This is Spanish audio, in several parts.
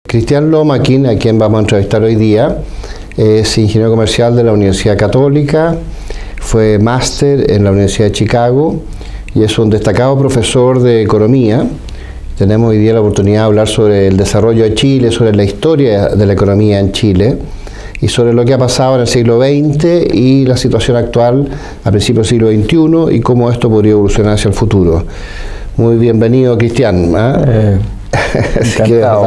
Cristian Lomaquin, a quien vamos a entrevistar hoy día, es ingeniero comercial de la Universidad Católica, fue máster en la Universidad de Chicago y es un destacado profesor de economía. Tenemos hoy día la oportunidad de hablar sobre el desarrollo de Chile, sobre la historia de la economía en Chile y sobre lo que ha pasado en el siglo XX y la situación actual a principios del siglo XXI y cómo esto podría evolucionar hacia el futuro. Muy bienvenido, Cristian. Encantado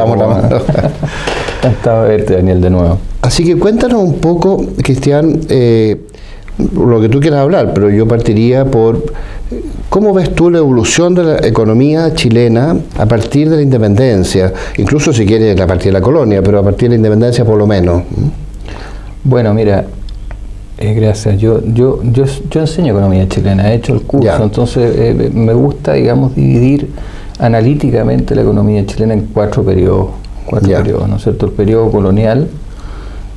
de verte, Daniel, de nuevo. Así que cuéntanos un poco, Cristian, lo que tú quieras hablar, pero yo partiría por cómo ves tú la evolución de la economía chilena a partir de la independencia, incluso si quieres a partir de la colonia, pero a partir de la independencia por lo menos. Bueno, mira, gracias. Yo enseño economía chilena, he hecho el curso, entonces me gusta, digamos, dividir analíticamente la economía chilena en cuatro periodos, ¿no es cierto? El periodo colonial,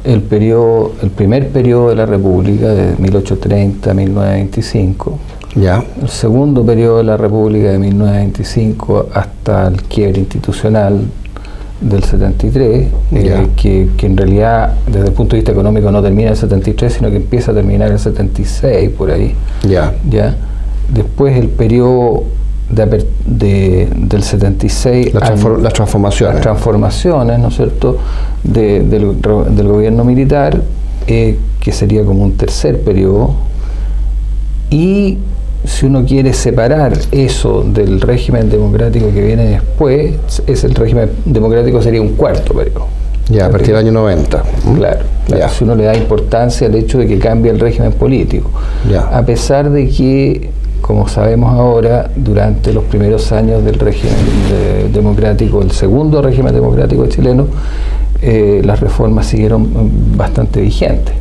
el primer periodo de la República, de 1830 a 1925, el segundo periodo de la República, de 1925 hasta el quiebre institucional del 73, que en realidad desde el punto de vista económico no termina el 73, sino que empieza a terminar el 76, por ahí. Después el periodo del 76, las transformaciones, ¿no es cierto?, del gobierno militar, que sería como un tercer periodo. Y si uno quiere separar eso del régimen democrático que viene después, el régimen democrático sería un cuarto periodo. A partir del año 90. Claro. Si uno le da importancia al hecho de que cambie el régimen político. A pesar de que, como sabemos ahora, durante los primeros años del régimen democrático, el segundo régimen democrático chileno, las reformas siguieron bastante vigentes.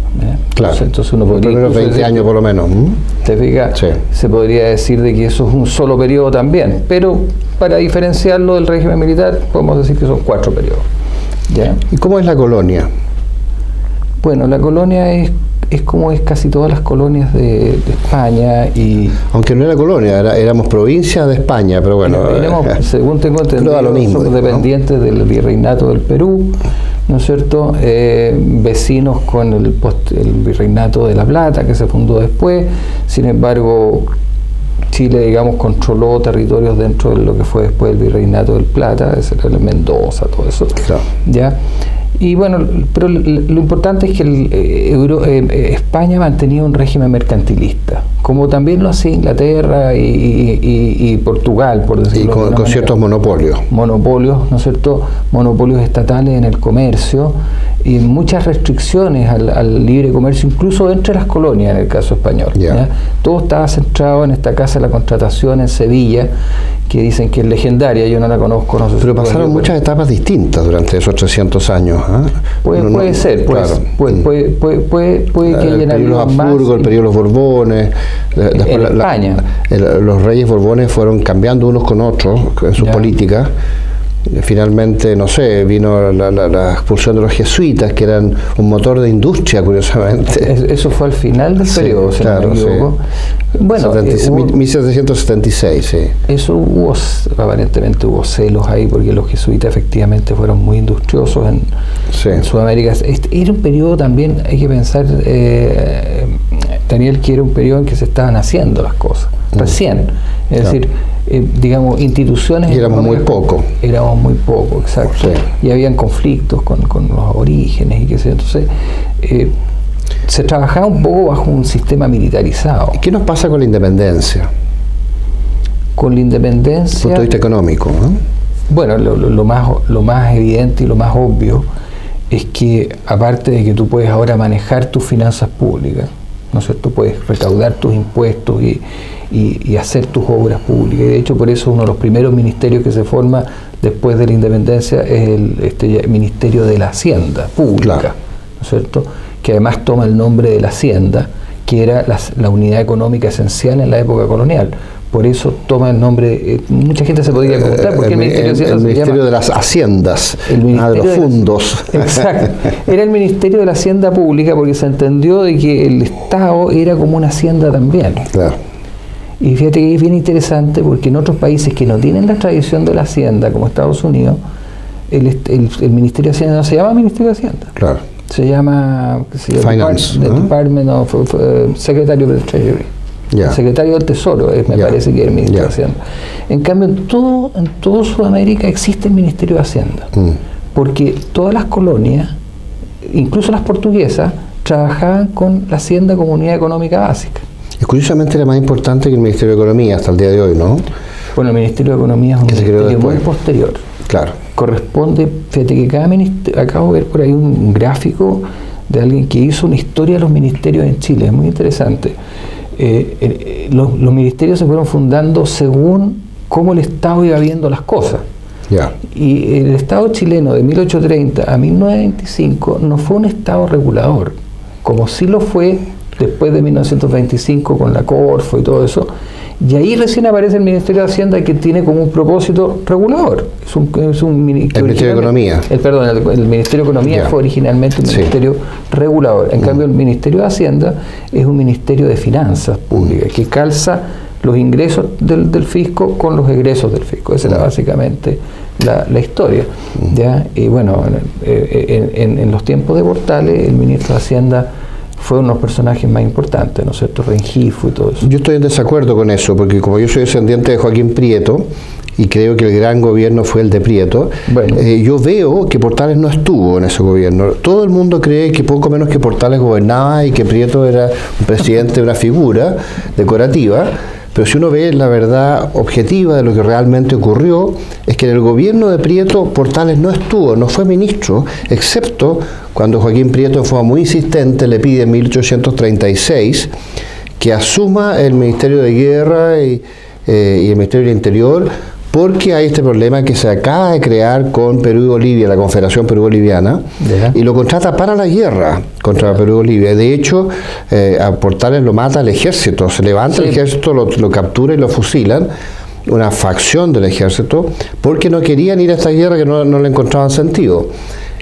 Entonces uno podría... Los primeros 20 años por lo menos. ¿Te fijas? Sí. Se podría decir de que eso es un solo periodo también, pero para diferenciarlo del régimen militar, podemos decir que son cuatro periodos. ¿Y cómo es la colonia? Bueno, la colonia es como es casi todas las colonias de España. Aunque no era colonia, éramos provincia de España, pero bueno. Según tengo entendido, somos dependientes del virreinato del Perú, ¿no es cierto? Vecinos con el virreinato de La Plata, que se fundó después. Sin embargo, Chile, digamos, controló territorios dentro de lo que fue después el virreinato del Plata, ese era el Mendoza, todo eso. Y bueno, pero lo importante es que España mantenía un régimen mercantilista, como también lo hacía Inglaterra y Portugal, por decirlo de alguna manera. Con ciertos monopolios. Monopolios, ¿no es cierto? Monopolios estatales en el comercio y muchas restricciones al libre comercio, incluso entre las colonias, en el caso español. Todo estaba centrado en esta Casa de la Contratación en Sevilla, que dicen que es legendaria, yo no la conozco. No sé. Pero pasaron muchas etapas distintas durante esos 300 años. Puede ser, puede que haya el periodo de los Habsburgo, el periodo de los Borbones. En España. Los reyes Borbones fueron cambiando unos con otros en sus políticas. Finalmente, no sé, vino la expulsión de los jesuitas, que eran un motor de industria, curiosamente. Eso fue al final del periodo, si no me equivoco. Bueno, 1776, sí. Eso aparentemente hubo celos ahí, porque los jesuitas efectivamente fueron muy industriosos en Sudamérica. Era un periodo también, hay que pensar, Daniel, que era un periodo en que se estaban haciendo las cosas, recién. Es decir, digamos, instituciones... Y éramos muy poco. Éramos muy poco, exacto. Y habían conflictos con los aborígenes y qué sé yo. Entonces, se trabajaba un poco bajo un sistema militarizado. ¿Qué nos pasa con la independencia? Con la independencia... Desde el punto de vista económico, ¿no? Bueno, lo más evidente y lo más obvio es que, aparte de que tú puedes ahora manejar tus finanzas públicas, ¿no es cierto? Puedes recaudar tus impuestos y hacer tus obras públicas. Y de hecho, por eso uno de los primeros ministerios que se forma después de la independencia es el Ministerio de la Hacienda Pública, ¿no es cierto? Que además toma el nombre de la Hacienda, que era la unidad económica esencial en la época colonial. Por eso toma el nombre, mucha gente se podría preguntar por qué el Ministerio de Hacienda el Ministerio de las Haciendas, de los fondos. Exacto, era el Ministerio de la Hacienda Pública porque se entendió de que el Estado era como una hacienda también. Y fíjate que es bien interesante porque en otros países que no tienen la tradición de la hacienda, como Estados Unidos, el Ministerio de Hacienda no se llama Ministerio de Hacienda. Claro. Se llama Finance, Department of Secretary of the Treasury. Yeah. El secretario del Tesoro, me parece que es el Ministerio de Hacienda. En cambio, en todo Sudamérica existe el Ministerio de Hacienda, porque todas las colonias, incluso las portuguesas, trabajaban con la Hacienda como unidad económica básica. Y curiosamente era más importante que el Ministerio de Economía hasta el día de hoy, ¿no? Bueno, el Ministerio de Economía es un ministerio muy posterior. Claro. Corresponde, fíjate que cada ministerio, acabo de ver por ahí un gráfico de alguien que hizo una historia de los ministerios en Chile, es muy interesante. Los ministerios se fueron fundando según cómo el Estado iba viendo las cosas. Yeah. Y el Estado chileno de 1830 a 1925 no fue un Estado regulador, como sí lo fue después de 1925 con la Corfo y todo eso. Y ahí recién aparece el Ministerio de Hacienda, que tiene como un propósito regulador. El Ministerio de Economía. El Ministerio de Economía fue originalmente un ministerio regulador. En cambio, el Ministerio de Hacienda es un ministerio de finanzas públicas, que calza los ingresos del fisco con los egresos del fisco. Esa era básicamente la historia. ¿Ya? Y bueno, en los tiempos de Portales, el ministro de Hacienda fue uno de los personajes más importantes, ¿no es cierto? Rengifo y todo eso. Yo estoy en desacuerdo con eso, porque como yo soy descendiente de Joaquín Prieto, y creo que el gran gobierno fue el de Prieto, bueno, yo veo que Portales no estuvo en ese gobierno. Todo el mundo cree que poco menos que Portales gobernaba y que Prieto era un presidente, una figura decorativa. Pero si uno ve la verdad objetiva de lo que realmente ocurrió, es que en el gobierno de Prieto Portales no estuvo, no fue ministro, excepto cuando Joaquín Prieto, en forma muy insistente, le pide en 1836 que asuma el Ministerio de Guerra y el Ministerio del Interior, porque hay este problema que se acaba de crear con Perú y Bolivia, la Confederación Perú-Boliviana, y lo contrata para la guerra contra Perú y Bolivia. De hecho, a Portales lo mata el ejército, se levanta el ejército, lo captura y lo fusilan, una facción del ejército, porque no querían ir a esta guerra, que no le encontraban sentido.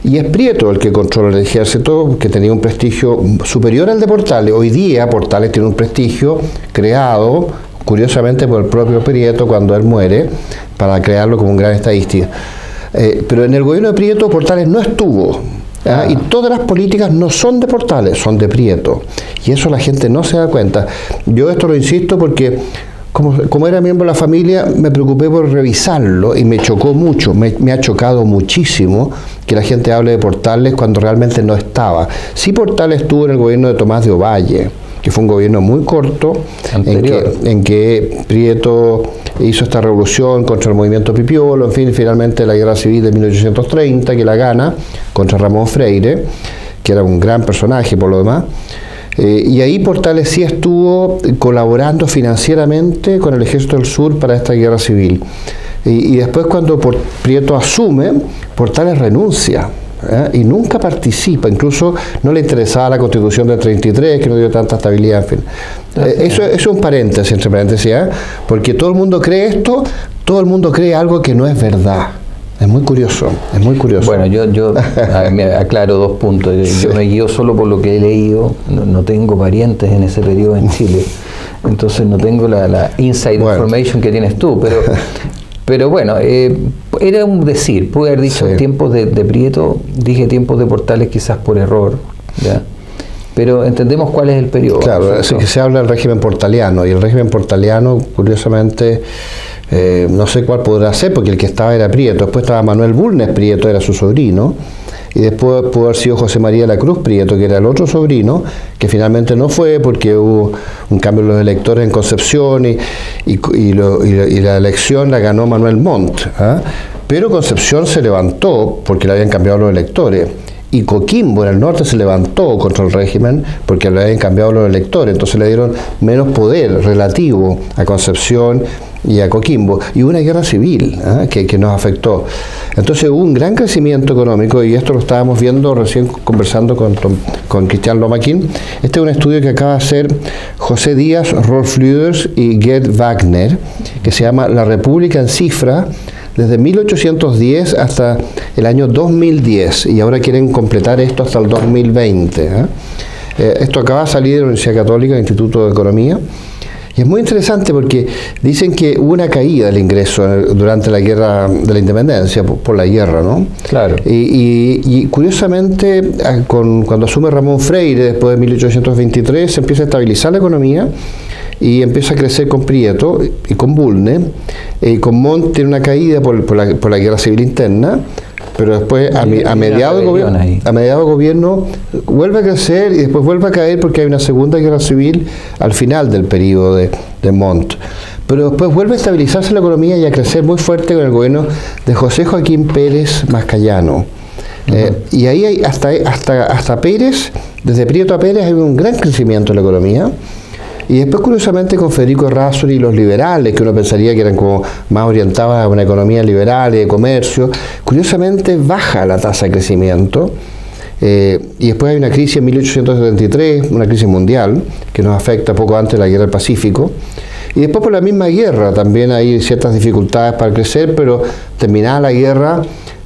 Y es Prieto el que controla el ejército, que tenía un prestigio superior al de Portales. Hoy día Portales tiene un prestigio creado, curiosamente, por el propio Prieto cuando él muere, para crearlo como un gran estadística. Pero en el gobierno de Prieto Portales no estuvo. Y todas las políticas no son de Portales, son de Prieto. Y eso la gente no se da cuenta. Yo esto lo insisto porque como era miembro de la familia, me preocupé por revisarlo y me chocó mucho, me ha chocado muchísimo que la gente hable de Portales cuando realmente no estaba. Sí, Portales estuvo en el gobierno de Tomás de Ovalle, que fue un gobierno muy corto, en que Prieto hizo esta revolución contra el movimiento Pipiolo, en fin, finalmente la guerra civil de 1830, que la gana contra Ramón Freire, que era un gran personaje por lo demás. Y ahí Portales sí estuvo colaborando financieramente con el Ejército del Sur para esta guerra civil. Y después, cuando Prieto asume, Portales renuncia. Y nunca participa, incluso no le interesaba la Constitución del 33, que no dio tanta estabilidad, en fin. Eso es un paréntesis, entre paréntesis, porque todo el mundo cree esto, todo el mundo cree algo que no es verdad. Es muy curioso, es muy curioso. Bueno, yo me aclaro dos puntos. Yo me guío solo por lo que he leído, no tengo parientes en ese periodo en Chile, entonces no tengo la inside information que tienes tú, pero bueno, era un decir, pude haber dicho tiempos de Prieto, dije tiempos de Portales quizás por error, ¿ya? Pero entendemos cuál es el periodo. Claro, así que se habla del régimen portaliano, y el régimen portaliano, curiosamente, no sé cuál podrá ser, porque el que estaba era Prieto, después estaba Manuel Bulnes Prieto, era su sobrino, y después pudo haber sido José María de la Cruz Prieto, que era el otro sobrino, que finalmente no fue porque hubo un cambio de los electores en Concepción y la elección la ganó Manuel Montt. Pero Concepción se levantó porque le habían cambiado los electores. Y Coquimbo en el norte se levantó contra el régimen porque le habían cambiado los electores, entonces le dieron menos poder relativo a Concepción y a Coquimbo, y hubo una guerra civil que nos afectó. Entonces hubo un gran crecimiento económico, y esto lo estábamos viendo recién conversando con Cristian Lomaquín. Este es un estudio que acaba de hacer José Díaz, Rolf Lüders y Gerd Wagner, que se llama La República en Cifra, desde 1810 hasta el año 2010, y ahora quieren completar esto hasta el 2020. Esto acaba de salir de la Universidad Católica, del Instituto de Economía, Y es muy interesante porque dicen que hubo una caída del ingreso durante la guerra de la independencia, por la guerra, ¿no? Claro. Y curiosamente, cuando asume Ramón Freire, después de 1823, se empieza a estabilizar la economía y empieza a crecer con Prieto y con Bulnes. Con Montt tiene una caída por la guerra civil interna, pero después a mediados de gobierno vuelve a crecer y después vuelve a caer porque hay una segunda guerra civil al final del periodo de Montt. Pero después vuelve a estabilizarse la economía y a crecer muy fuerte con el gobierno de José Joaquín Pérez Mascayano. Y ahí hay hasta Pérez, desde Prieto a Pérez hay un gran crecimiento en la economía. Y después, curiosamente, con Federico Errázuriz y los liberales, que uno pensaría que eran como más orientados a una economía liberal y de comercio, curiosamente baja la tasa de crecimiento. Y después hay una crisis en 1873, una crisis mundial, que nos afecta poco antes de la guerra del Pacífico. Y después por la misma guerra también hay ciertas dificultades para crecer, pero terminada la guerra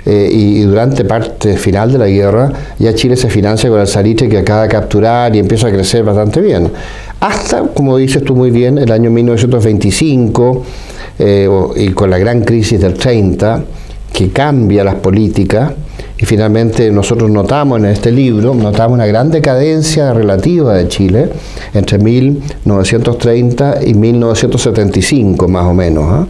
y durante parte final de la guerra, ya Chile se financia con el salitre que acaba de capturar y empieza a crecer bastante bien. Hasta, como dices tú muy bien, el año 1925 y con la gran crisis del 30, que cambia las políticas, y finalmente nosotros notamos en este libro, una gran decadencia relativa de Chile entre 1930 y 1975 más o menos,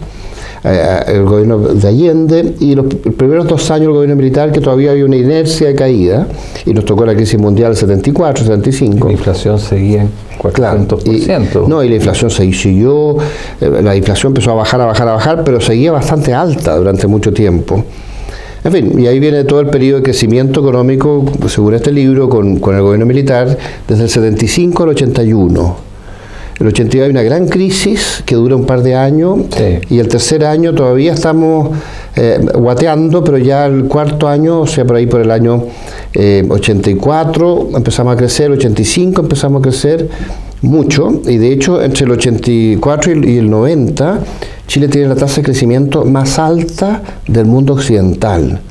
el gobierno de Allende y los primeros 2 años del gobierno militar, que todavía había una inercia de caída, y nos tocó la crisis mundial 74, 75. La inflación seguía en 400%. Y la inflación siguió, la inflación empezó a bajar, pero seguía bastante alta durante mucho tiempo. En fin, y ahí viene todo el periodo de crecimiento económico, según este libro, con el gobierno militar, desde el 75 al 81. El 82 hay una gran crisis que dura un par de años, sí. Y el tercer año todavía estamos guateando, pero ya el cuarto año, o sea, por ahí por el año 84 empezamos a crecer, 85 empezamos a crecer mucho, y de hecho entre el 84 y el 90 Chile tiene la tasa de crecimiento más alta del mundo occidental.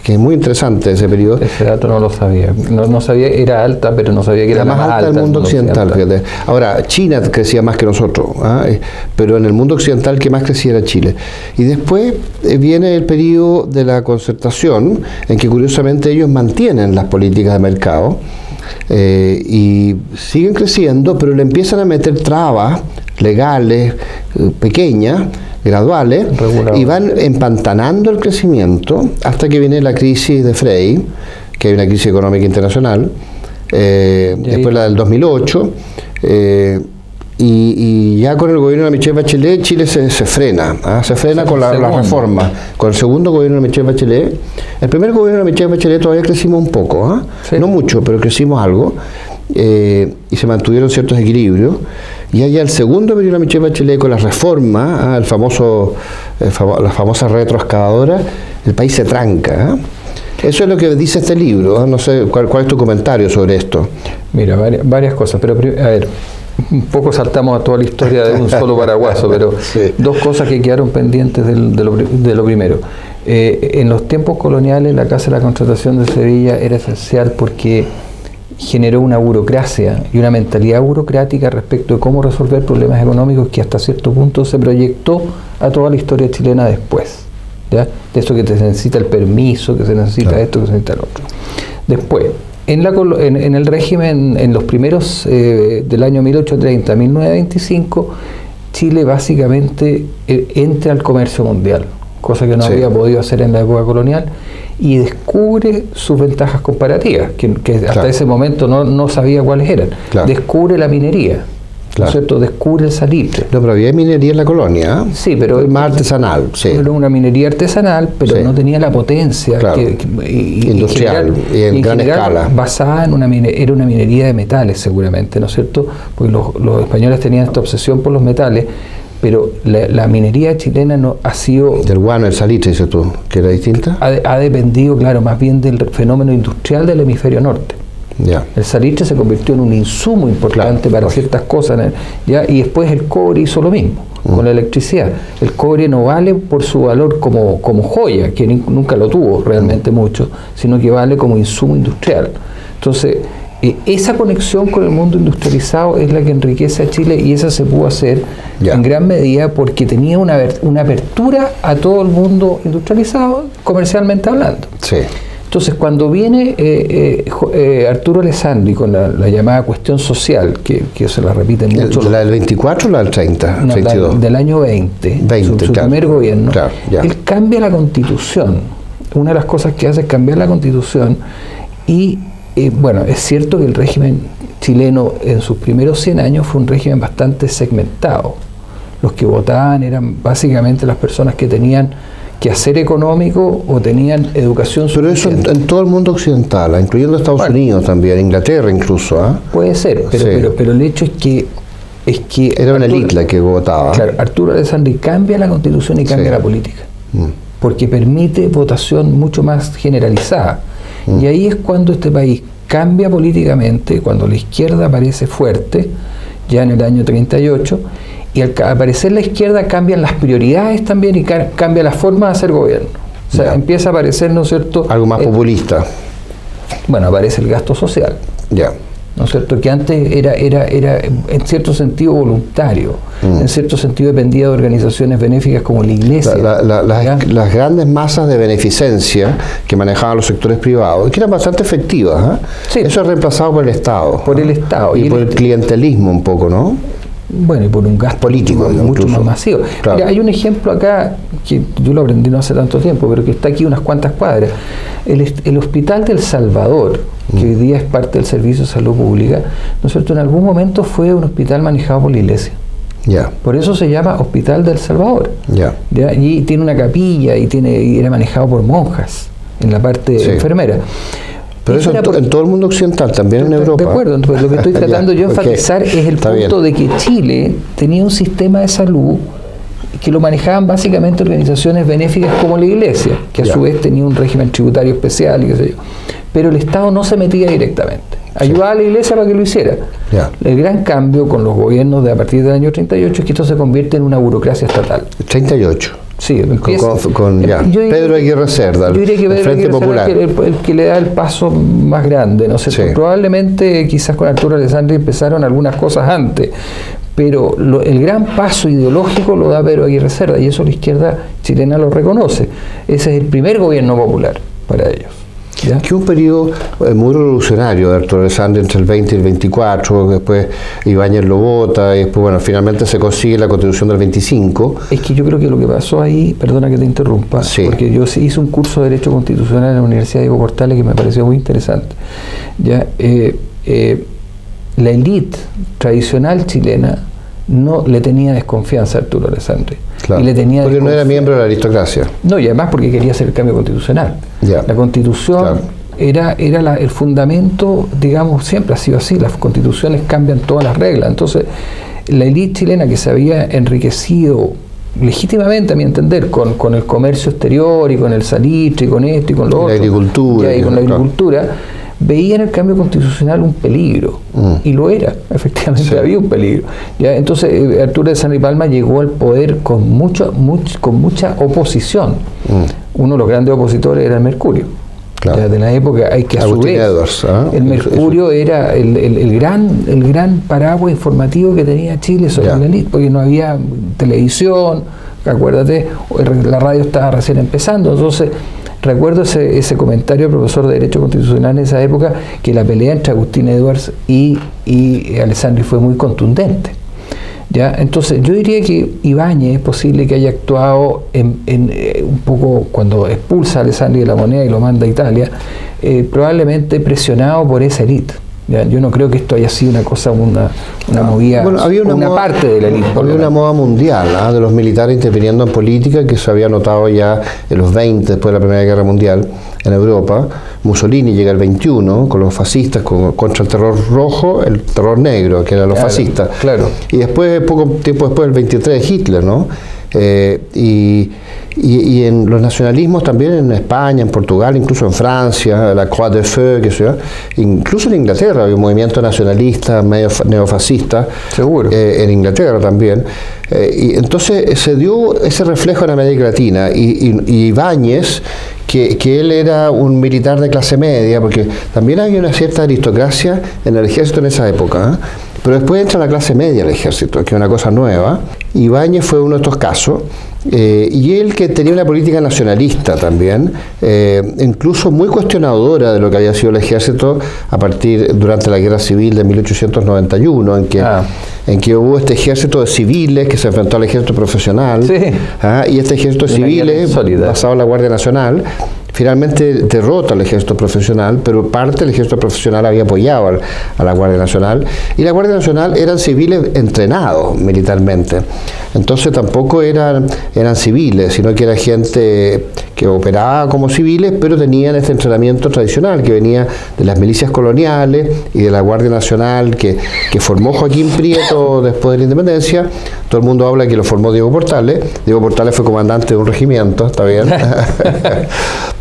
Que es muy interesante ese periodo. Ese dato no lo sabía. No sabía, era alta, pero no sabía que era la más alta del mundo occidental. Fíjate. Ahora, China crecía más que nosotros, pero en el mundo occidental el que más crecía era Chile. Y después viene el periodo de la concertación, en que curiosamente ellos mantienen las políticas de mercado y siguen creciendo, pero le empiezan a meter trabas legales, pequeñas, graduales, y van empantanando el crecimiento hasta que viene la crisis de Frey, que hay una crisis económica internacional, después la del 2008, y ya con el gobierno de Michelle Bachelet Chile se frena, se frena con la reforma. Con el segundo gobierno de Michelle Bachelet, el primer gobierno de Michelle Bachelet todavía crecimos un poco, sí. No mucho, pero crecimos algo, y se mantuvieron ciertos equilibrios. Y allá el segundo periodo de Michelle Bachelet con la reforma, la famosa retroexcavadora, el país se tranca. Eso es lo que dice este libro. No sé cuál es tu comentario sobre esto. Mira, varias cosas, pero a ver, un poco saltamos a toda la historia de un solo paraguaso, pero sí. 2 cosas que quedaron pendientes de lo primero. En los tiempos coloniales la Casa de la Contratación de Sevilla era esencial porque generó una burocracia y una mentalidad burocrática respecto de cómo resolver problemas económicos que hasta cierto punto se proyectó a toda la historia chilena después, ¿ya? De eso que se necesita el permiso, que se necesita claro. Esto, que se necesita lo otro. Después, en el régimen, en los primeros del año 1830 a 1925, Chile básicamente entra al comercio mundial, cosa que no sí. había podido hacer en la época colonial, y descubre sus ventajas comparativas, que hasta claro. ese momento no sabía cuáles eran. Claro. Descubre la minería, claro. ¿no es cierto? Descubre el salitre. No, pero había minería en la colonia, sí, pero más artesanal. Sí. Era una minería artesanal, pero sí. no tenía la potencia claro. industrial y en gran escala. Basada en era una minería de metales, seguramente, ¿no es cierto? Porque los españoles tenían esta obsesión por los metales, pero la minería chilena no ha sido... Del guano, el salitre, dices tú, que era distinta. Ha dependido, claro, más bien del fenómeno industrial del hemisferio norte. Ya. El salitre se convirtió en un insumo importante para ciertas cosas, ¿ya? Y después el cobre hizo lo mismo con la electricidad. El cobre no vale por su valor como joya, que nunca lo tuvo realmente mucho, sino que vale como insumo industrial. Entonces, esa conexión con el mundo industrializado es la que enriquece a Chile, y esa se pudo hacer en gran medida porque tenía una apertura a todo el mundo industrializado, comercialmente hablando. Sí. Entonces, cuando viene Arturo Alessandri con la llamada cuestión social, que se la repite mucho. ¿La del 24 o la del 30? No, 32. Del año 20, su primer gobierno. Claro, él cambia la Constitución. Una de las cosas que hace es cambiar la Constitución y, bueno, es cierto que el régimen chileno en sus primeros 100 años fue un régimen bastante segmentado. Los que votaban eran básicamente las personas que tenían quehacer económico o tenían educación suficiente. Pero eso en todo el mundo occidental, incluyendo Estados Unidos también, Inglaterra incluso. Puede ser, pero el hecho es que era una élite la que votaba. Claro, Arturo Alessandri cambia la Constitución y cambia la política, porque permite votación mucho más generalizada. Y ahí es cuando este país cambia políticamente, cuando la izquierda aparece fuerte, ya en el año 38, y al aparecer la izquierda cambian las prioridades también y cambia la forma de hacer gobierno. O sea, empieza a aparecer, ¿no es cierto? Algo más populista. Bueno, aparece el gasto social. ¿No es cierto? Que antes era en cierto sentido voluntario, en cierto sentido dependía de organizaciones benéficas como la Iglesia. Las grandes masas de beneficencia que manejaban los sectores privados, que eran bastante efectivas, eso es reemplazado por el Estado. Por el Estado. Y por el clientelismo un poco, ¿no? Bueno, y por un gasto político mucho más masivo. Claro. Mira, hay un ejemplo acá, que yo lo aprendí no hace tanto tiempo, pero que está aquí unas cuantas cuadras. El Hospital del Salvador, que hoy día es parte del Servicio de Salud Pública, ¿no es cierto? En algún momento fue un hospital manejado por la Iglesia. Por eso se llama Hospital del Salvador. Y tiene una capilla y era manejado por monjas en la parte enfermera. Pero eso en todo el mundo occidental, también en Europa. De acuerdo, entonces lo que estoy tratando yo de enfatizar es el punto de que Chile tenía un sistema de salud que lo manejaban básicamente organizaciones benéficas como la Iglesia, que a su vez tenía un régimen tributario especial y qué sé yo. Pero el Estado no se metía directamente. Ayudaba a la Iglesia para que lo hiciera. El gran cambio con los gobiernos de a partir del año 38 es que esto se convierte en una burocracia estatal. 38. Sí, Pedro Aguirre Cerda, yo diría que el Frente Popular. El que le da el paso más grande, ¿no sé? Probablemente quizás con Arturo Alessandri empezaron algunas cosas antes, pero el gran paso ideológico lo da Pedro Aguirre Cerda, y eso la izquierda chilena lo reconoce. Ese es el primer gobierno popular para ellos. Que un periodo muy revolucionario de Arturo Alessandri entre el 20 y el 24, después Ibáñez lo vota, y después, bueno, finalmente se consigue la Constitución del 25. Es que yo creo que lo que pasó ahí, perdona que te interrumpa, porque yo hice un curso de Derecho Constitucional en la Universidad Diego Portales que me pareció muy interesante. La élite tradicional chilena no le tenía desconfianza a Arturo Alessandri. Claro, porque no era miembro de la aristocracia. No, y además porque quería hacer el cambio constitucional. La Constitución era el fundamento, digamos, siempre ha sido así, las constituciones cambian todas las reglas. Entonces, la élite chilena que se había enriquecido legítimamente, a mi entender, con el comercio exterior y con el salitre y con esto y con lo otro, y con la agricultura, veía en el cambio constitucional un peligro, y lo era, efectivamente había un peligro. Entonces Arturo Alessandri Palma llegó al poder con mucha oposición. Uno de los grandes opositores era el Mercurio. De la época, hay que a su vez, el Mercurio era el gran paraguas informativo que tenía Chile sobre la élite, porque no había televisión, acuérdate, la radio estaba recién empezando. Entonces recuerdo ese comentario del profesor de Derecho Constitucional en esa época, que la pelea entre Agustín Edwards y Alessandri fue muy contundente. Entonces yo diría que Ibáñez es posible que haya actuado un poco cuando expulsa a Alessandri de la Moneda y lo manda a Italia, probablemente presionado por esa élite. Yo no creo que esto haya sido una cosa, una movida, había una moda, parte de la élite. Había una moda mundial de los militares interviniendo en política que se había notado ya en los 20, después de la Primera Guerra Mundial, en Europa. Mussolini llega el 21 con los fascistas, contra el terror rojo, el terror negro, que eran los fascistas. Y después, poco tiempo después, el 23 Hitler, ¿no? Y en los nacionalismos también en España, en Portugal, incluso en Francia, la Croix de Feu, que sea, incluso en Inglaterra había un movimiento nacionalista medio neofascista. Seguro. En Inglaterra también. Y entonces se dio ese reflejo en América Latina, y Ibáñez, que él era un militar de clase media, porque también había una cierta aristocracia en el ejército en esa época, pero después entra la clase media al ejército, que es una cosa nueva. Ibáñez fue uno de estos casos, y él, que tenía una política nacionalista también, incluso muy cuestionadora de lo que había sido el ejército durante la Guerra Civil de 1891, en que hubo este ejército de civiles que se enfrentó al ejército profesional, y este ejército de civiles, basado en la Guardia Nacional, finalmente derrota al ejército profesional, pero parte del ejército profesional había apoyado a la Guardia Nacional, y la Guardia Nacional eran civiles entrenados militarmente, entonces tampoco eran civiles, sino que era gente que operaba como civiles, pero tenían este entrenamiento tradicional que venía de las milicias coloniales y de la Guardia Nacional que formó Joaquín Prieto después de la independencia. Todo el mundo habla que lo formó Diego Portales. Diego Portales fue comandante de un regimiento, está bien.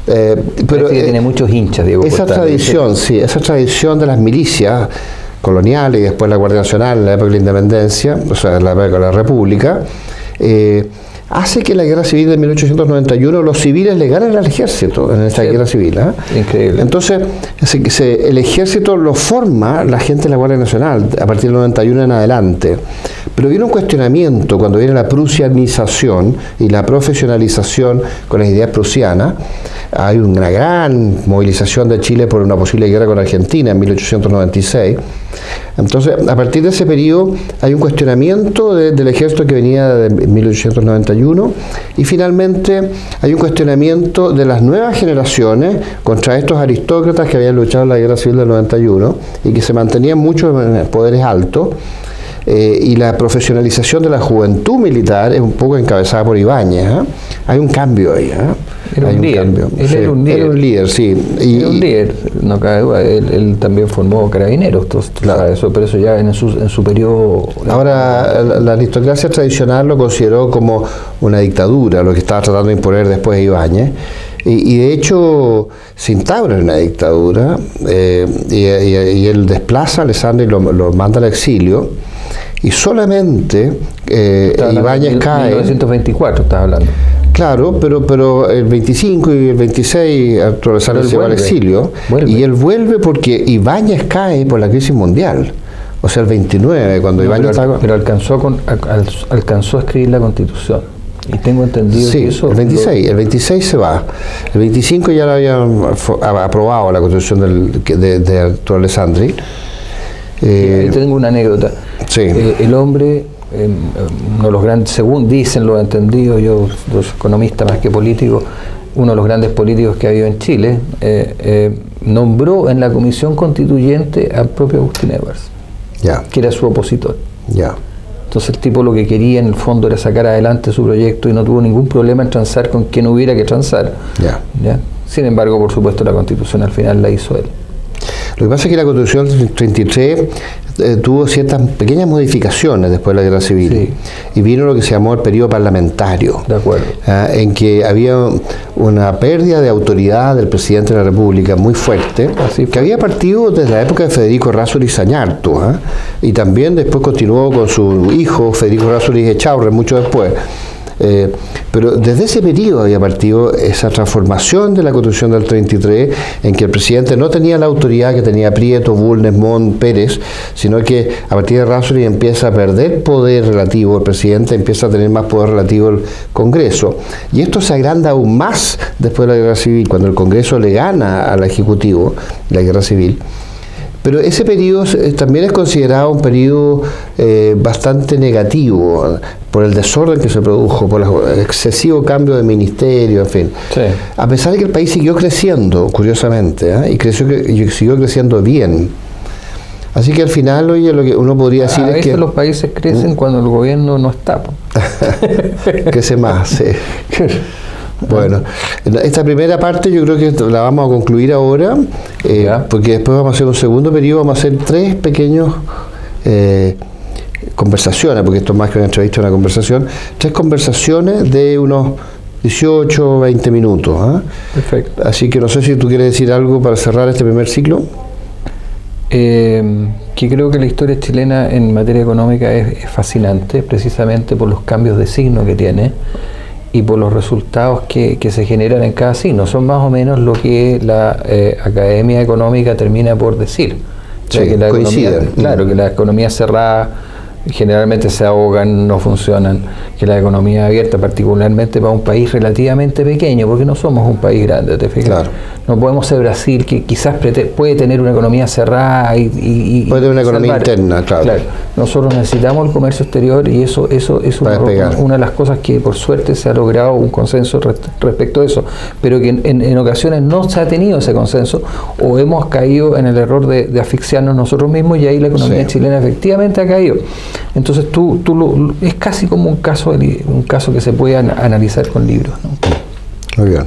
Pero tiene muchos hinchas, Diego Portales. Esa tradición de las milicias coloniales y después la Guardia Nacional en la época de la independencia, o sea, en la época de la República, hace que en la Guerra Civil de 1891 los civiles le ganen al ejército en esta guerra civil. Increíble. Entonces, el ejército lo forma la gente de la Guardia Nacional a partir del 91 en adelante. Pero viene un cuestionamiento cuando viene la prusianización y la profesionalización con las ideas prusianas. Hay una gran movilización de Chile por una posible guerra con Argentina en 1896. Entonces, a partir de ese periodo hay un cuestionamiento del ejército que venía de 1891, y finalmente hay un cuestionamiento de las nuevas generaciones contra estos aristócratas que habían luchado en la guerra civil del 91 y que se mantenían muchos en poderes altos. Y la profesionalización de la juventud militar es un poco encabezada por Ibáñez. Hay un cambio ahí. Era un líder. Era un líder, sí. Era un líder, no cabe duda. Él también formó carabineros, claro. Sabes eso, pero eso ya en su periodo. Ahora, la aristocracia tradicional lo consideró como una dictadura, lo que estaba tratando de imponer después de Ibáñez. Y de hecho se instaura una dictadura, y él desplaza a Alessandri y lo manda al exilio. Y solamente Ibáñez cae. 1924 estás hablando. Claro, pero el 25 y el 26 Arturo Alessandri se va al exilio. Y él vuelve porque Ibáñez cae por la crisis mundial. O sea, el 29, cuando Ibáñez estaba... Pero alcanzó a escribir la Constitución. Y tengo entendido que eso... el 26 se va. El 25 ya lo habían aprobado la Constitución de Arturo Alessandri. Ahí tengo una anécdota. Sí. El hombre, uno de los grandes, según dicen los entendidos, yo soy economista más que político, uno de los grandes políticos que ha habido en Chile, nombró en la comisión constituyente al propio Agustín Edwards, que era su opositor. Entonces el tipo lo que quería en el fondo era sacar adelante su proyecto y no tuvo ningún problema en transar con quien hubiera que transar. Sin embargo, por supuesto, la Constitución al final la hizo él. Lo que pasa es que la Constitución del 33 tuvo ciertas pequeñas modificaciones después de la Guerra Civil, y vino lo que se llamó el periodo parlamentario, de acuerdo, en que había una pérdida de autoridad del presidente de la República muy fuerte, que había partido desde la época de Federico Errázuriz Zañartu, y también después continuó con su hijo Federico Errázuriz Echaurren mucho después. Pero desde ese periodo había partido esa transformación de la Constitución del 33, en que el presidente no tenía la autoridad que tenía Prieto, Bulnes, Montt, Pérez, sino que a partir de Errázuriz empieza a perder poder relativo, el presidente empieza a tener más poder relativo al Congreso, y esto se agranda aún más después de la Guerra Civil, cuando el Congreso le gana al Ejecutivo la Guerra Civil. Pero ese periodo también es considerado un periodo bastante negativo por el desorden que se produjo, por el excesivo cambio de ministerio, en fin. A pesar de que el país siguió creciendo, curiosamente, y siguió creciendo bien. Así que al final, oye, lo que uno podría decir es que... los países crecen cuando el gobierno no está. Crece más, sí. Bueno, esta primera parte yo creo que la vamos a concluir ahora, porque después vamos a hacer un segundo periodo, vamos a hacer 3 pequeños conversaciones, porque esto es más que una entrevista, una conversación, 3 conversaciones de unos 18 o 20 minutos. Perfecto. Así que no sé si tú quieres decir algo para cerrar este primer ciclo. Que creo que la historia chilena en materia económica es fascinante, precisamente por los cambios de signo que tiene. y por los resultados que se generan en cada signo. Son más o menos lo que la Academia Económica termina por decir. Sí, que la coincide. economía, claro, que las economías cerradas generalmente se ahogan, no funcionan, que la economía abierta, particularmente para un país relativamente pequeño, porque no somos un país grande, ¿te fijas? Claro. No podemos ser Brasil, que quizás puede tener una economía cerrada y puede tener una economía interna, claro. Nosotros necesitamos el comercio exterior y eso es una de las cosas que por suerte se ha logrado un consenso respecto a eso, pero que en ocasiones no se ha tenido ese consenso o hemos caído en el error de asfixiarnos nosotros mismos y ahí la economía chilena efectivamente ha caído. Entonces es casi como un caso que se puede analizar con libros, ¿no? Muy bien.